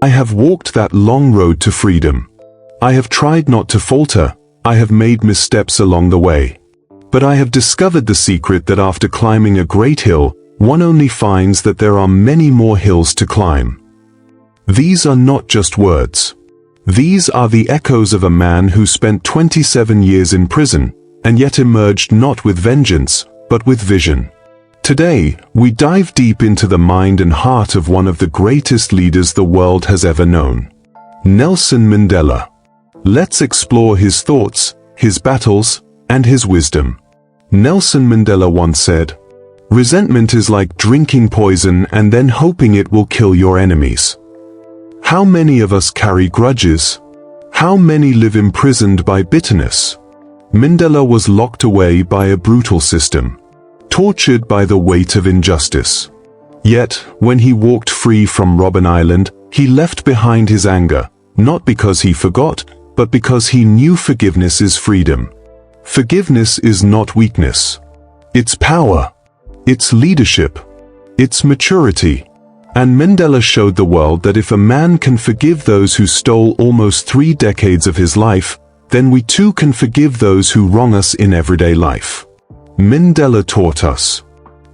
I have walked that long road to freedom. I have tried not to falter. I have made missteps along the way. But I have discovered the secret that after climbing a great hill, one only finds that there are many more hills to climb. These are not just words. These are the echoes of a man who spent 27 years in prison, and yet emerged not with vengeance, but with vision. Today, we dive deep into the mind and heart of one of the greatest leaders the world has ever known. Nelson Mandela. Let's explore his thoughts, his battles, and his wisdom. Nelson Mandela once said, "Resentment is like drinking poison and then hoping it will kill your enemies." How many of us carry grudges? How many live imprisoned by bitterness? Mandela was locked away by a brutal system, tortured by the weight of injustice. Yet, when he walked free from Robben Island, he left behind his anger, not because he forgot, but because he knew forgiveness is freedom. Forgiveness is not weakness. It's power. It's leadership. It's maturity. And Mandela showed the world that if a man can forgive those who stole almost 3 decades of his life, then we too can forgive those who wrong us in everyday life. Mandela taught us.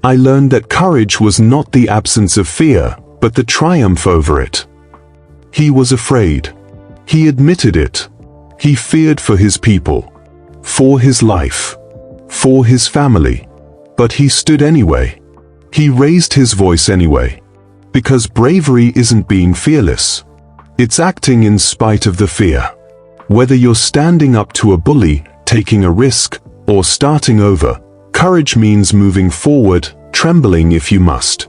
I learned that courage was not the absence of fear, but the triumph over it. He was afraid. He admitted it. He feared for his people, for his life, for his family. But he stood anyway. He raised his voice anyway. Because bravery isn't being fearless. It's acting in spite of the fear. Whether you're standing up to a bully, taking a risk, or starting over, courage means moving forward, trembling if you must.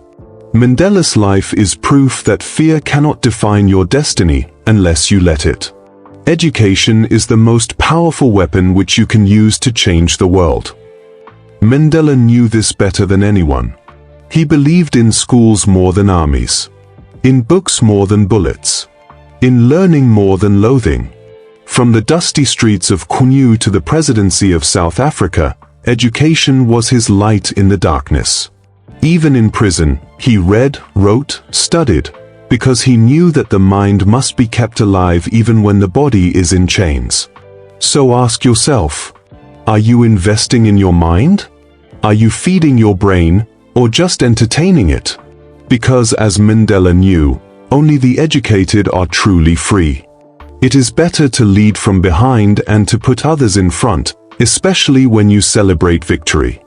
Mandela's life is proof that fear cannot define your destiny unless you let it. Education is the most powerful weapon which you can use to change the world. Mandela knew this better than anyone. He believed in schools more than armies, in books more than bullets, in learning more than loathing. From the dusty streets of Kunu to the presidency of South Africa, education was his light in the darkness. Even in prison, he read, wrote, studied, because he knew that the mind must be kept alive even when the body is in chains. So ask yourself, are you investing in your mind? Are you feeding your brain, or just entertaining it? Because as Mandela knew, only the educated are truly free. It is better to lead from behind and to put others in front, especially when you celebrate victory.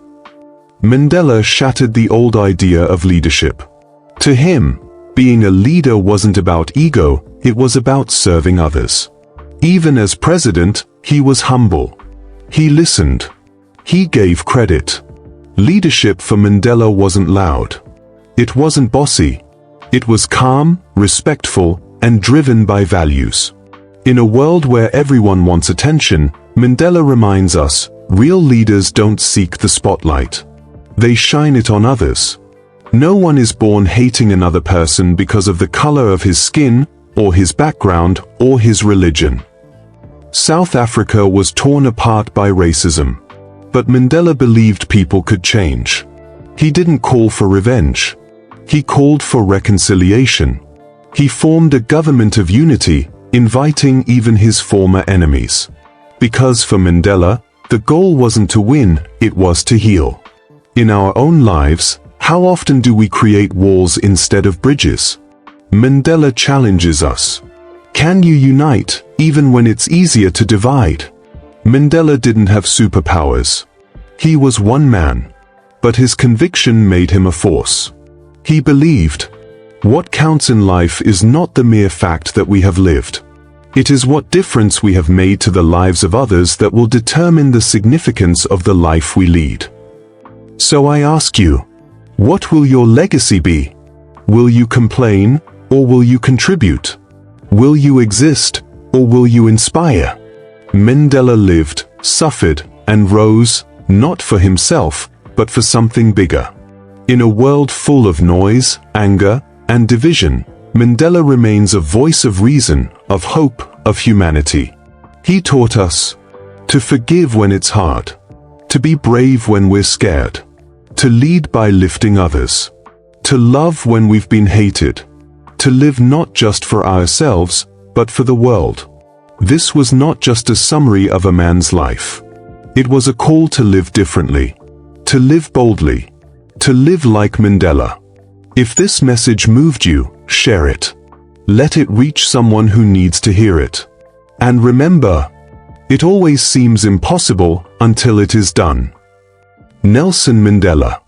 Mandela shattered the old idea of leadership. To him, being a leader wasn't about ego, it was about serving others. Even as president, he was humble. He listened. He gave credit. Leadership for Mandela wasn't loud. It wasn't bossy. It was calm, respectful, and driven by values. In a world where everyone wants attention, Mandela reminds us, real leaders don't seek the spotlight. They shine it on others. No one is born hating another person because of the color of his skin, or his background, or his religion. South Africa was torn apart by racism. But Mandela believed people could change. He didn't call for revenge. He called for reconciliation. He formed a government of unity, inviting even his former enemies. Because for Mandela, the goal wasn't to win, it was to heal. In our own lives, how often do we create walls instead of bridges? Mandela challenges us. Can you unite, even when it's easier to divide? Mandela didn't have superpowers. He was one man. But his conviction made him a force. He believed, what counts in life is not the mere fact that we have lived. It is what difference we have made to the lives of others that will determine the significance of the life we lead. So I ask you, what will your legacy be? Will you complain, or will you contribute? Will you exist, or will you inspire? Mandela lived, suffered, and rose, not for himself, but for something bigger. In a world full of noise, anger, and division, Mandela remains a voice of reason, of hope, of humanity. He taught us to forgive when it's hard, to be brave when we're scared, to lead by lifting others, to love when we've been hated, to live not just for ourselves, but for the world. This was not just a summary of a man's life. It was a call to live differently, to live boldly, to live like Mandela. If this message moved you, share it. Let it reach someone who needs to hear it. And remember, it always seems impossible until it is done. Nelson Mandela.